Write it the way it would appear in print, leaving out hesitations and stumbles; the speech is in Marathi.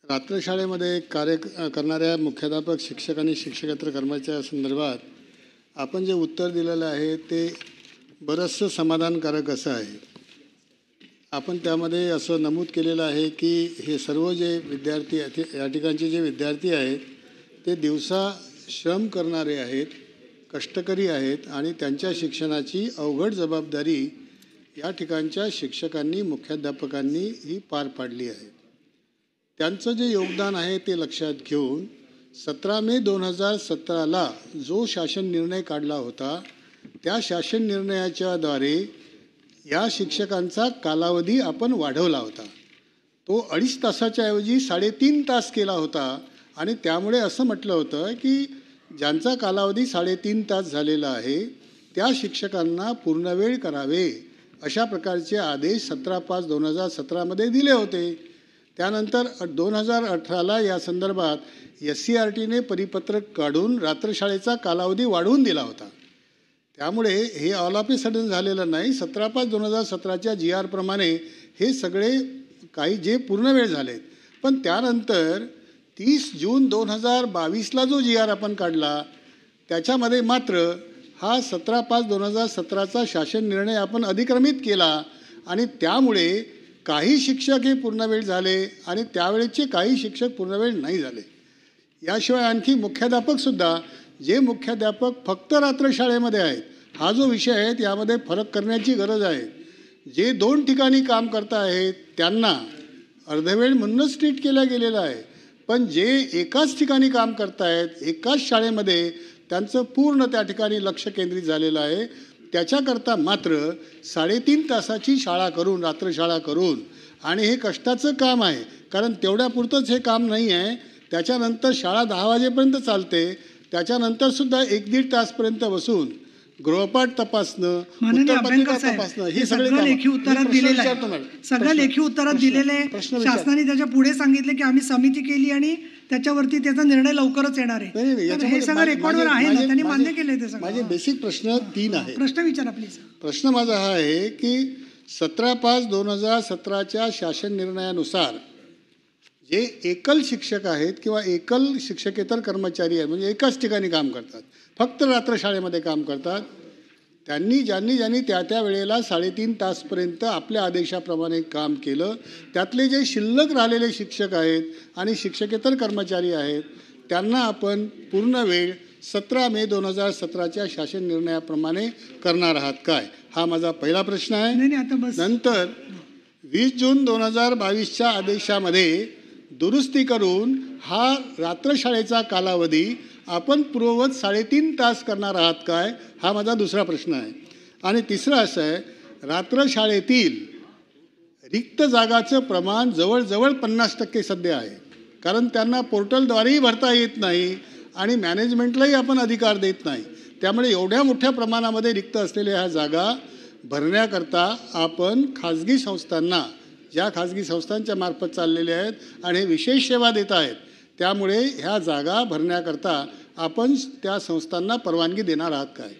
रात्रशाळेमध्ये कार्य करणाऱ्या मुख्याध्यापक शिक्षक आणि शिक्षकेतर कर्मचाऱ्या संदर्भात आपण जे उत्तर दिलेलं आहे ते बरंचसं समाधानकारक असं आहे। आपण त्यामध्ये असं नमूद केलेलं आहे की हे सर्व जे विद्यार्थी या ठिकाणचे जे विद्यार्थी आहेत ते दिवसा श्रम करणारे आहेत, कष्टकरी आहेत आणि त्यांच्या शिक्षणाची अवघड जबाबदारी या ठिकाणच्या शिक्षकांनी मुख्याध्यापकांनी ही पार पाडली आहे। त्यांचं जे योगदान आहे ते लक्षात घेऊन 17 मे 2017ला जो शासन निर्णय काढला होता त्या शासन निर्णयाच्याद्वारे या शिक्षकांचा कालावधी आपण वाढवला होता। तो 2.5 तासाच्या ऐवजी 3.5 तास केला होता आणि त्यामुळे असं म्हटलं होतं की ज्यांचा कालावधी 3.5 तास झालेला आहे त्या शिक्षकांना पूर्णवेळ करावे अशा प्रकारचे आदेश 17/5/2017 मध्ये दिले होते। त्यानंतर 2018ला या संदर्भात SCRTने परिपत्रक काढून रात्रशाळेचा कालावधी वाढवून दिला होता। त्यामुळे हे ऑल ऑफ ए सडन झालेलं नाही। 17/5/2017च्या GR प्रमाणे हे सगळे काही जे पूर्णवेळ झालेत, पण त्यानंतर 30 जून 2022ला जो GR आपण काढला त्याच्यामध्ये मात्र हा 17/5/2017चा शासन निर्णय आपण अधिक्रमित केला आणि त्यामुळे काही शिक्षक हे पूर्णवेळ झाले आणि त्यावेळेचे काही शिक्षक पूर्णवेळ नाही झाले। याशिवाय आणखी मुख्याध्यापकसुद्धा जे मुख्याध्यापक फक्त रात्रशाळेमध्ये आहेत, हा जो विषय आहे त्यामध्ये फरक करण्याची गरज आहे। जे 2 ठिकाणी काम करत आहेत त्यांना अर्धवेळ म्हणूनच ट्रीट केला गेलेला आहे, पण जे एकाच ठिकाणी काम करत आहेत एकाच शाळेमध्ये त्यांचं पूर्ण त्या ठिकाणी लक्ष केंद्रित झालेलं आहे, त्याच्याकरता मात्र 3.5 तासाची शाळा करून रात्रशाळा करून आणि हे कष्टाचं काम आहे कारण तेवढ्यापुरतंच हे काम नाही आहे। त्याच्यानंतर शाळा 10 वाजेपर्यंत चालते, त्याच्यानंतरसुद्धा 1-1.5 तासपर्यंत बसून गृहपाठ तपासणं, उत्तरपत्रिका तपासणं हे सगळं लेखी उत्तरात दिलेलं आहे। सगळं लेखी उत्तरात दिलेले शासनाने त्याच्या पुढे सांगितले की आम्ही समिती केली आणि त्याच्यावरती त्याचा निर्णय लवकरच येणार आहे। हे सगळं रेकॉर्डवर आहे ना, त्यांनी मान्य केलंय ते सगळं। माझे बेसिक प्रश्न 3 आहेत। प्रश्न विचारा प्लीज। प्रश्न माझा हा आहे की 17/5/2017च्या शासन निर्णयानुसार जे एकल शिक्षक आहेत किंवा एकल शिक्षकेतर कर्मचारी आहेत म्हणजे एकाच ठिकाणी काम करतात, फक्त रात्रशाळेमध्ये काम करतात, ज्यांनी त्या वेळेला 3.5 तासपर्यंत आपल्या आदेशाप्रमाणे काम केलं त्यातले जे शिल्लक राहिलेले शिक्षक आहेत आणि शिक्षकेतर कर्मचारी आहेत त्यांना आपण पूर्ण वेळ 17 मे 2017च्या शासन निर्णयाप्रमाणे करणार आहात काय, हा माझा पहिला प्रश्न आहे। नंतर 20 जून 2022च्या आदेशामध्ये दुरुस्ती करून हा रात्रशाळेचा कालावधी आपण पूर्ववत 3.5 तास करणार आहात काय, हा माझा दुसरा प्रश्न आहे। आणि तिसरा असं आहे, रात्रशाळेतील रिक्त जागाचं प्रमाण जवळजवळ 50% सध्या आहे कारण त्यांना पोर्टलद्वारेही भरता येत नाही आणि मॅनेजमेंटलाही आपण अधिकार देत नाही। त्यामुळे एवढ्या मोठ्या प्रमाणामध्ये रिक्त असलेल्या ह्या जागा भरण्याकरता आपण खाजगी संस्थांना, ज्या खाजगी संस्थांच्या मार्फत चाललेल्या आहेत आणि हे विशेष सेवा देत आहेत, त्यामुळे ह्या जागा भरण्याकरता आपण त्या संस्थांना परवानगी देणार आहात काय।